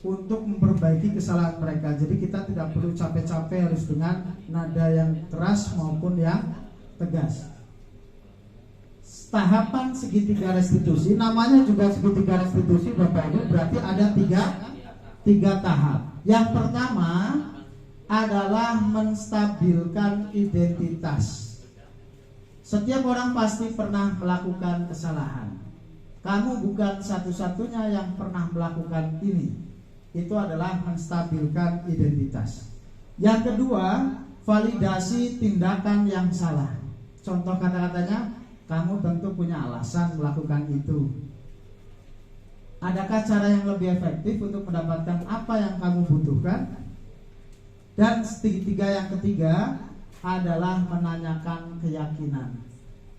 untuk memperbaiki kesalahan mereka. Jadi kita tidak perlu capek-capek harus dengan nada yang keras maupun yang tegas. Tahapan segitiga restitusi, namanya juga segitiga restitusi Bapak Ibu, berarti ada tiga tahap. Yang pertama adalah menstabilkan identitas. Setiap orang pasti pernah melakukan kesalahan. Kamu bukan satu-satunya yang pernah melakukan ini. Itu adalah menstabilkan identitas. Yang kedua, validasi tindakan yang salah. Contoh kata-katanya, kamu tentu punya alasan melakukan itu. Adakah cara yang lebih efektif untuk mendapatkan apa yang kamu butuhkan? Dan yang ketiga adalah menanyakan keyakinan.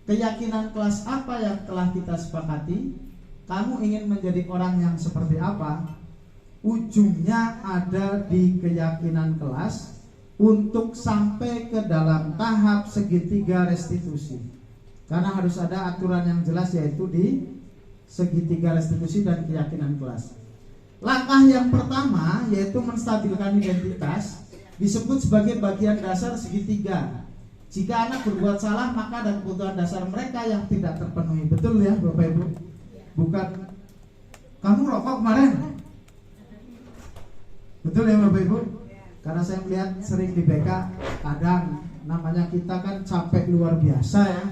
Keyakinan kelas apa yang telah kita sepakati? Kamu ingin menjadi orang yang seperti apa? Ujungnya ada di keyakinan kelas untuk sampai ke dalam tahap segitiga restitusi. Karena harus ada aturan yang jelas yaitu di segitiga restitusi dan keyakinan kelas. Langkah yang pertama yaitu menstabilkan identitas disebut sebagai bagian dasar segitiga. Jika anak berbuat salah maka ada kebutuhan dasar mereka yang tidak terpenuhi. Betul ya Bapak Ibu? Bukan kamu rokok kemarin. Betul ya Bapak Ibu? Karena saya melihat sering di BK, kadang namanya kita kan capek luar biasa ya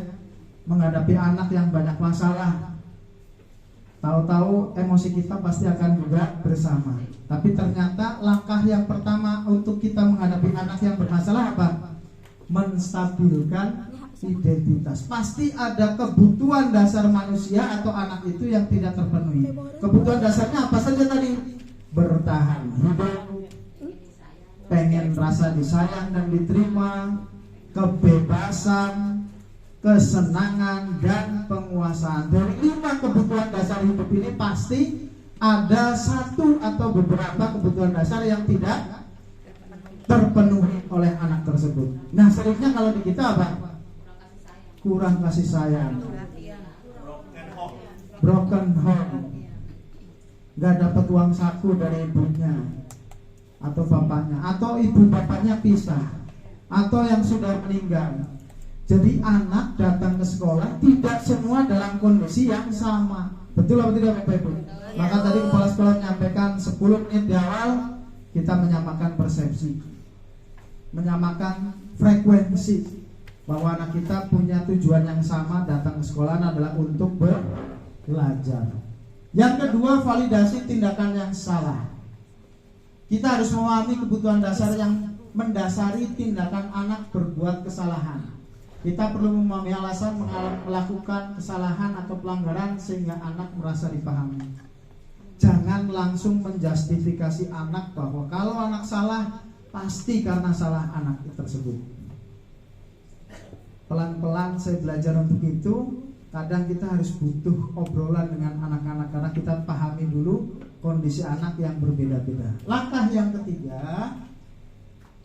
menghadapi anak yang banyak masalah. tahu-tahu emosi kita pasti akan juga bersama. Tapi ternyata langkah yang pertama untuk kita menghadapi anak yang bermasalah apa? Menstabilkan identitas. Pasti ada kebutuhan dasar manusia atau anak itu yang tidak terpenuhi. Kebutuhan dasarnya apa saja tadi? Bertahan hidup, pengen rasa disayang dan diterima, kebebasan, kesenangan, dan penguasaan. Dari 5 kebutuhan dasar hidup ini pasti ada satu atau beberapa kebutuhan dasar yang tidak terpenuhi oleh anak tersebut. Nah, seringnya kalau di kita apa? Kurang kasih sayang, broken home, gak dapat uang saku dari ibunya atau bapaknya, atau ibu bapaknya pisah, atau yang sudah meninggal. Jadi anak datang ke sekolah tidak semua dalam kondisi yang sama. Betul atau tidak Bapak Ibu? Maka tadi kepala sekolah menyampaikan 10 menit di awal kita menyamakan persepsi, menyamakan frekuensi, bahwa anak kita punya tujuan yang sama, datang ke sekolah adalah untuk belajar. Yang kedua, validasi tindakan yang salah. Kita harus memahami kebutuhan dasar yang mendasari tindakan anak berbuat kesalahan. Kita perlu memahami alasan melakukan kesalahan atau pelanggaran sehingga anak merasa dipahami. Jangan langsung menjustifikasi anak bahwa kalau anak salah pasti karena salah anak tersebut. Pelan-pelan saya belajar untuk itu. Kadang kita harus butuh obrolan dengan anak-anak karena kita pahami dulu kondisi anak yang berbeda-beda. Langkah yang ketiga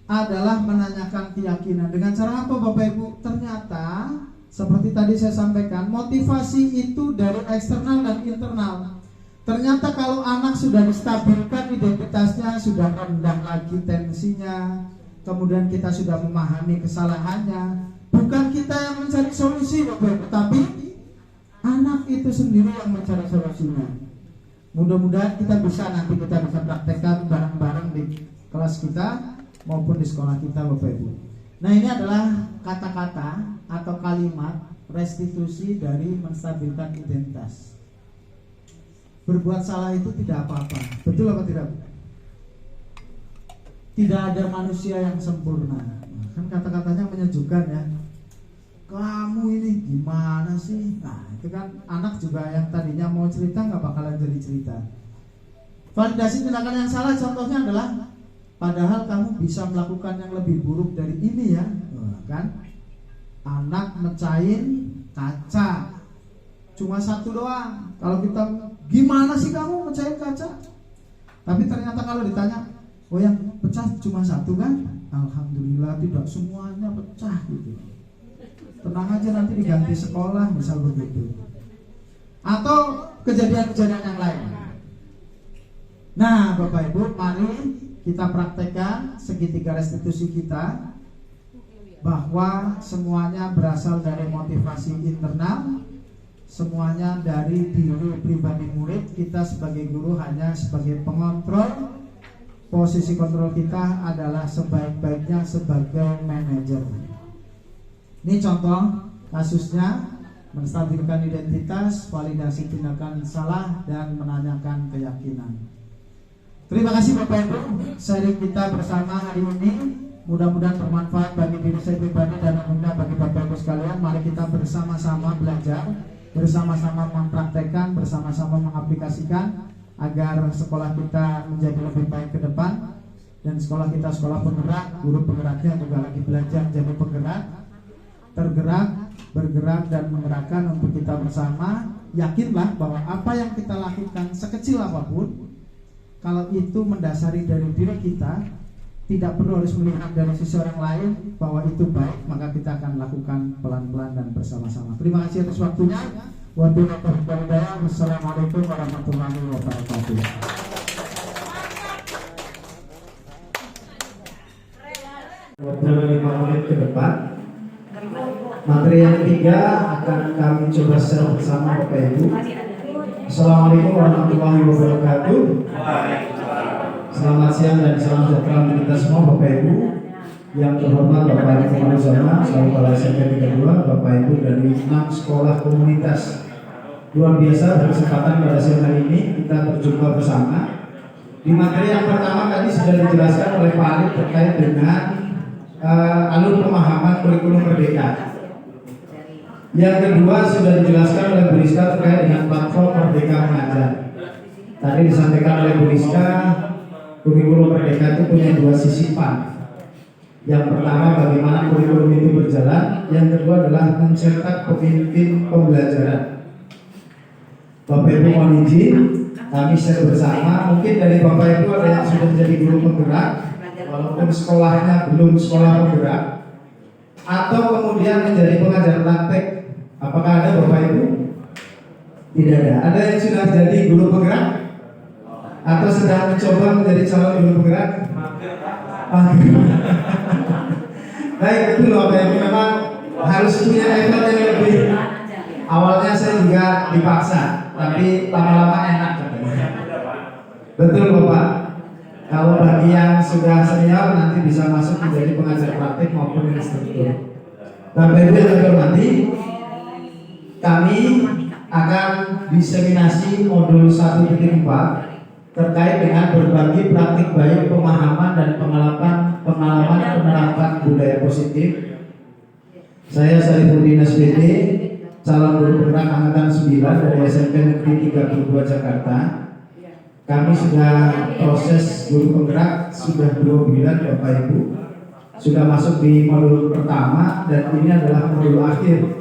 adalah menanyakan keyakinan. Dengan cara apa Bapak Ibu? Ternyata seperti tadi saya sampaikan, motivasi itu dari eksternal dan internal. Ternyata kalau anak sudah distabilkan identitasnya, sudah rendah lagi tensinya, kemudian kita sudah memahami kesalahannya, bukan kita yang mencari solusi Bapak Ibu, tapi anak itu sendiri yang mencari solusinya. Mudah-mudahan kita bisa praktekkan bareng-bareng di kelas kita maupun di sekolah kita Bapak Ibu. Nah, ini adalah kata-kata atau kalimat restitusi dari menstabilkan identitas. Berbuat salah itu tidak apa-apa. Betul apa tidak? Tidak ada manusia yang sempurna. Kan kata-katanya menyejukkan ya. Kamu ini gimana sih? Nah, itu kan anak juga yang tadinya mau cerita nggak bakalan jadi cerita. Validasi tindakan yang salah contohnya adalah, padahal kamu bisa melakukan yang lebih buruk dari ini ya. Nah, kan? Anak mecahin kaca cuma satu doang. Kalau kita, gimana sih kamu mecahin kaca? Tapi ternyata kalau ditanya, oh yang pecah cuma satu kan? Alhamdulillah tidak semuanya pecah gitu. Tenang aja nanti diganti sekolah misal begitu. Atau kejadian-kejadian yang lain. Nah Bapak Ibu, mari kita praktekkan segitiga restitusi kita, bahwa semuanya berasal dari motivasi internal, semuanya dari diri pribadi murid. Kita sebagai guru hanya sebagai pengontrol. Posisi kontrol kita adalah sebaik-baiknya sebagai manajer. Ini contoh kasusnya, menstabilkan identitas, validasi tindakan salah, dan menanyakan keyakinan. Terima kasih Bapak Ibu, sharing kita bersama hari ini mudah-mudahan bermanfaat bagi diri saya pribadi dan umumnya bagi Bapak Ibu sekalian. Mari kita bersama-sama belajar, bersama-sama mempraktekkan, bersama-sama mengaplikasikan agar sekolah kita menjadi lebih baik ke depan. Dan sekolah kita sekolah penggerak, guru penggeraknya juga lagi belajar jadi penggerak, tergerak, bergerak, dan menggerakkan untuk kita bersama. Yakinlah bahwa apa yang kita lakukan sekecil apapun, kalau itu mendasari dari diri kita, tidak perlu harus melihat dari sisi orang lain bahwa itu baik, maka kita akan lakukan pelan-pelan dan bersama-sama. Terima kasih atas waktunya. Wassalamualaikum warahmatullahi wabarakatuh. 25 menit ke depan. Materi yang ketiga akan kami coba share bersama Bapak Ibu. Assalamualaikum warahmatullahi wabarakatuh. Selamat siang dan salam sejahtera untuk kita semua Bapak Ibu. Yang terhormat Bapak Ibu Kepala Zona, selaku Kepala SMP 32, Bapak Ibu dari 6 sekolah komunitas luar biasa berkesempatan pada siang hari ini kita berjumpa bersama. Di materi yang pertama tadi sudah dijelaskan oleh Pak Alif terkait dengan alur pemahaman kurikulum Merdeka. Yang kedua sudah dijelaskan oleh Bu Rizka terkait dengan platform Merdeka Mengajar. Tadi disampaikan oleh Bu Rizka, kurikulum Merdeka itu punya dua sisipan. Yang pertama bagaimana kurikulum itu berjalan, yang kedua adalah mencetak pemimpin pembelajaran. Bapak Ibu mohon izin, kami share bersama. Mungkin dari Bapak Ibu ada yang sudah jadi guru penggerak, walaupun sekolahnya belum sekolah penggerak, atau kemudian menjadi pengajar praktek. Apakah ada Bapak Ibu? Tidak ada. Ada yang sudah jadi guru penggerak atau sedang mencoba menjadi calon guru penggerak? Baik, betul Bapak Ibu, memang harus punya effort yang lebih. Awalnya saya juga dipaksa, tapi lama-lama enak katanya. Betul Bapak. Kalau bagi yang sudah senior nanti bisa masuk menjadi pengajar praktik maupun instruktur. Bapak Ibu yang terhormati, kami akan diseminasi modul 1.4 terkait dengan berbagi praktik baik, pemahaman dan pengalaman penerapan budaya positif. Saya Sarifuddin SPT, calon guru penggerak angkatan 9 dari SMP Negeri 32 Jakarta. Kami sudah proses guru penggerak sudah 2 bulan Bapak Ibu. Sudah masuk di modul pertama dan ini adalah modul akhir.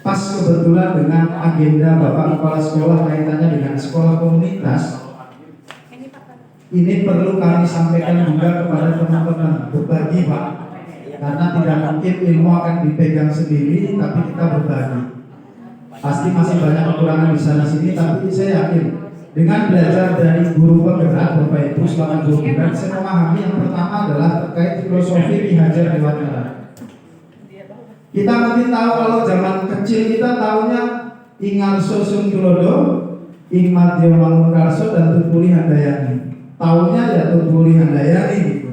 Pas kebetulan dengan agenda Bapak Kepala Sekolah kaitannya dengan sekolah komunitas. Ini perlu kami sampaikan juga kepada teman-teman, berbagi Pak. Karena tidak mungkin ilmu akan dipegang sendiri, tapi kita berbagi. Pasti masih banyak kekurangan di sana sini, tapi saya yakin dengan belajar dari guru penggerak Bapak Ibu selama 2 bulan, saya memahami yang pertama adalah terkait filosofi Ki Hajar Dewantara. Kita mungkin tahu kalau zaman kecil kita tahunya Ingarso Suntulodo, Ing Madya Mangunkarso dan Tutuli Handayani. Tahunya ya Tutuli Handayani gitu.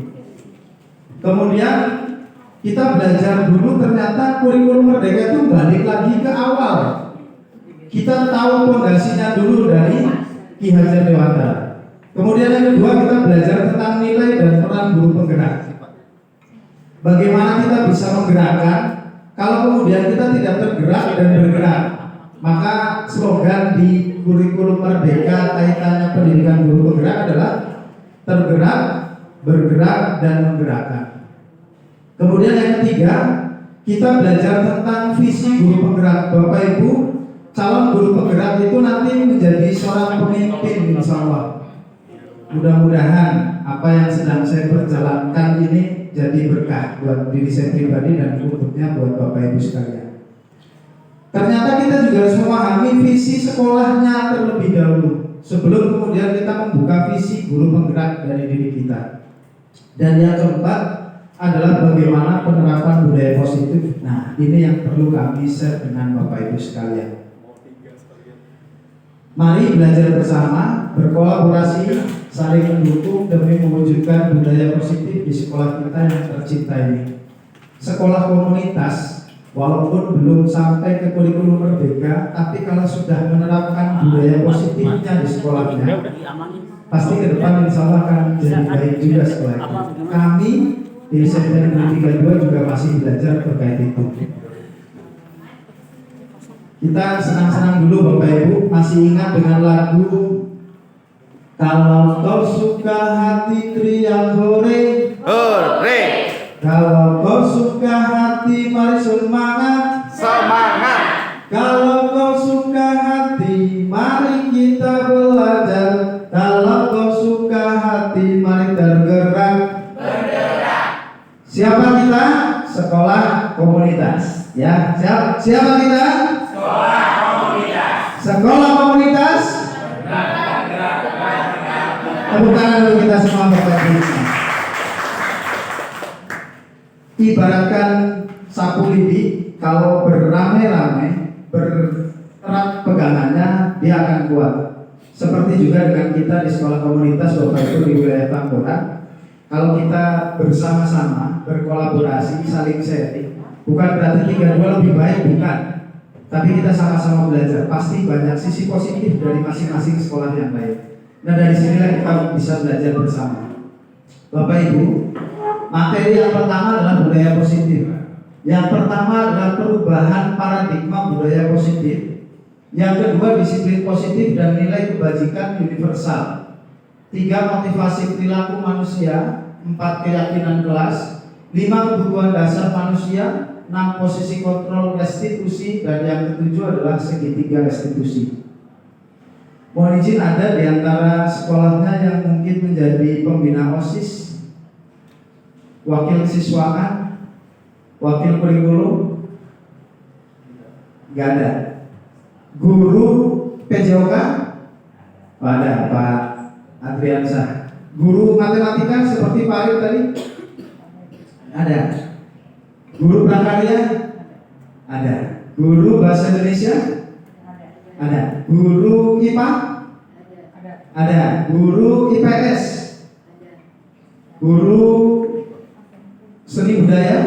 Kemudian kita belajar dulu ternyata kurikulum Merdeka itu balik lagi ke awal. Kita tahu fondasinya dulu dari Ki Hajar Dewantara. Kemudian yang kedua kita belajar tentang nilai dan peran guru penggerak. Bagaimana kita bisa menggerakkan kalau kemudian kita tidak tergerak dan bergerak. Maka slogan di kurikulum Merdeka kaitannya pendidikan guru penggerak adalah tergerak, bergerak dan menggerakkan. Kemudian yang ketiga, kita belajar tentang visi guru penggerak. Bapak Ibu, calon guru penggerak itu nanti menjadi seorang pemimpin insya Allah. Mudah-mudahan apa yang sedang saya perjalankan ini jadi berkah buat diri saya pribadi dan untuknya buat Bapak Ibu sekalian. Ternyata kita juga harus memahami visi sekolahnya terlebih dahulu sebelum kemudian kita membuka visi guru penggerak dari diri kita. Dan yang keempat adalah bagaimana penerapan budaya positif. Nah, ini yang perlu kami share dengan Bapak Ibu sekalian. Mari belajar bersama, berkolaborasi, saling mendukung demi mewujudkan budaya positif di sekolah kita yang tercinta ini. Sekolah komunitas, walaupun belum sampai ke kurikulum Merdeka, tapi kalau sudah menerapkan budaya positifnya di sekolahnya, pasti ke depan insya Allah akan jadi baik juga sekolah itu. Kami di SMP Negeri 32 juga masih belajar terkait itu. Kita senang-senang dulu Bapak Ibu. Masih ingat dengan lagu Kalau Kau Suka Hati Teriak Hore, Hore, kalau kau suka hati mari semangat, semangat. Kalau kau suka hati mari kita belajar, kalau kau suka hati mari tergerak, bergerak. Siapa kita? Sekolah komunitas. Ya, siapa kita? Sekolah komunitas. Sekolah komunitas. Tepuk tangan dulu kita semua Bapak Ibu. Ibaratkan sapu lidi, kalau beramai-ramai, bererat pegangannya, dia akan kuat. Seperti juga dengan kita di sekolah komunitas Bapak Ibu di wilayah Tambora. Kalau kita bersama-sama, berkolaborasi, saling sharing, bukan berarti 32 lebih baik, bukan. tapi kita sama-sama belajar. Pasti banyak sisi positif dari masing-masing sekolah yang baik. Nah, dari sinilah kita bisa belajar bersama. Bapak Ibu, materi yang pertama adalah budaya positif. Yang pertama adalah perubahan paradigma budaya positif. Yang kedua, disiplin positif dan nilai kebajikan universal. 3, motivasi perilaku manusia. 4, keyakinan kelas. 5, kebutuhan dasar manusia. 6, posisi kontrol restitusi. Dan yang ketujuh adalah segitiga restitusi. Mohon izin, ada di antara sekolahnya yang mungkin menjadi pembina OSIS, wakil siswaan, wakil kurikulum? Gak ada. Guru PJOK? Ada, Pak Adriansyah. Guru matematika seperti Pak Arif tadi? Ada. Guru prakarya? Ada. Guru bahasa Indonesia? Ada. Guru IPA? Ada. Guru IPS? Guru seni budaya?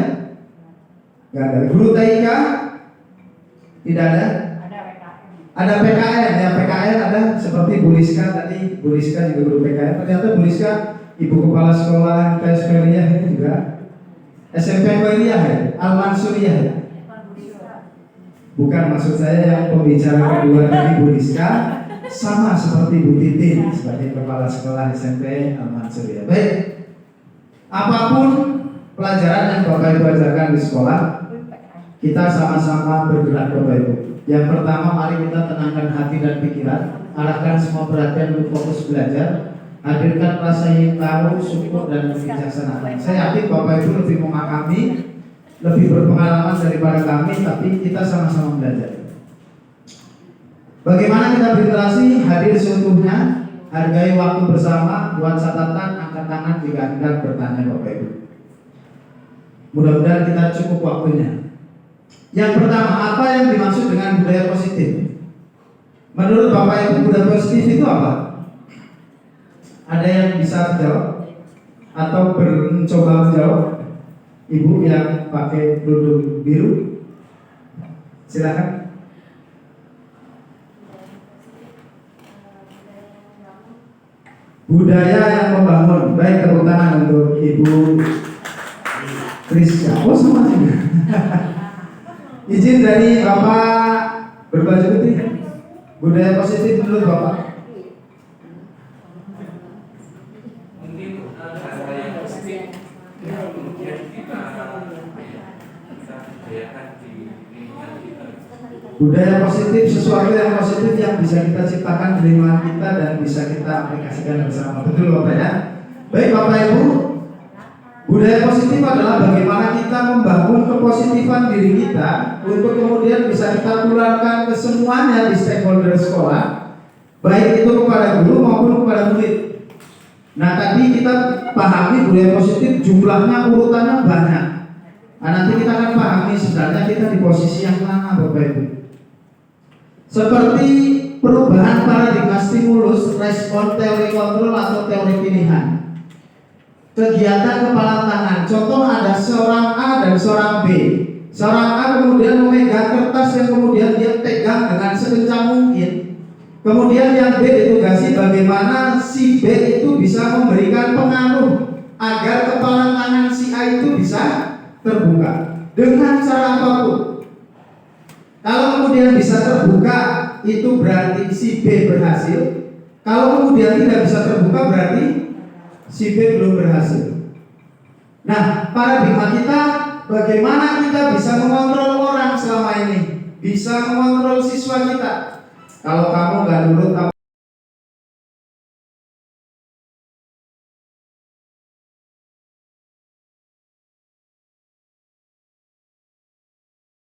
Gak ada. Guru TIK? Tidak ada. Ada PKN, ya PKN ada seperti Bu Rizka tadi. Bu Rizka juga guru PKN. Ternyata Bu Rizka ibu kepala sekolah MTS Feriyah ini juga SMP Feriyah ya, Al-Mansuriyah ya. Bukan, maksud saya yang pembicara kedua tadi Bu Rizka sama seperti Bu Titin sebagai kepala sekolah SMP Al-Mansuriyah. Baik, apapun pelajaran yang Bapak Ibu ajarkan di sekolah, kita sama-sama bergerak Bapak Ibu. Yang pertama, mari kita tenangkan hati dan pikiran, arahkan semua perhatian untuk fokus belajar, hadirkan rasa ingin tahu, syukur dan kebijaksanaan. Saya yakin Bapak Ibu lebih memahami, lebih berpengalaman daripada kami, tapi kita sama-sama belajar. Bagaimana kita berinteraksi? Hadir seutuhnya, hargai waktu bersama, buat catatan, angkat tangan jika hendak bertanya Bapak Ibu. Mudah-mudahan kita cukup waktunya. Yang pertama, apa yang dimaksud dengan budaya positif? Menurut Bapak Ibu, budaya positif itu apa? Ada yang bisa menjawab atau mencoba menjawab? Ibu yang pakai kerudung biru, silakan. Budaya yang membangun. Baik, tepuk tangan untuk Ibu Rizka. Oh, sama juga. Izin dari Bapak berbaju putih. Budaya positif menurut Bapak? Mungkin ada yang positif yang kemudian kita budayakan di lingkungan kita. Budaya positif, sesuatu yang positif yang bisa kita ciptakan di lingkungan kita dan bisa kita aplikasikan bersama. Betul Bapak ya? Baik Bapak Ibu, budaya positif adalah bagaimana kita membangun kepositifan diri kita untuk kemudian bisa kita tularkan ke semuanya di stakeholder sekolah, baik itu kepada guru maupun kepada murid. Nah, tadi kita pahami budaya positif jumlahnya, urutannya banyak. Nah, nanti kita akan pahami sebenarnya kita di posisi yang mana Bapak Ibu. Seperti perubahan paradigma stimulus, respon, teori kontrol atau teori pilihan. Kegiatan kepala tangan. Contoh, ada seorang A dan seorang B. Seorang A kemudian memegang kertas yang kemudian dia pegang dengan sekencang mungkin. Kemudian yang B ditugasi bagaimana si B itu bisa memberikan pengaruh agar kepala tangan si A itu bisa terbuka dengan cara apapun. Kalau kemudian bisa terbuka, itu berarti si B berhasil. Kalau kemudian tidak bisa terbuka, berarti si B belum berhasil. Nah, paradigma kita, bagaimana kita bisa mengontrol orang selama ini, bisa mengontrol siswa kita. Kalau kamu nggak nurut apa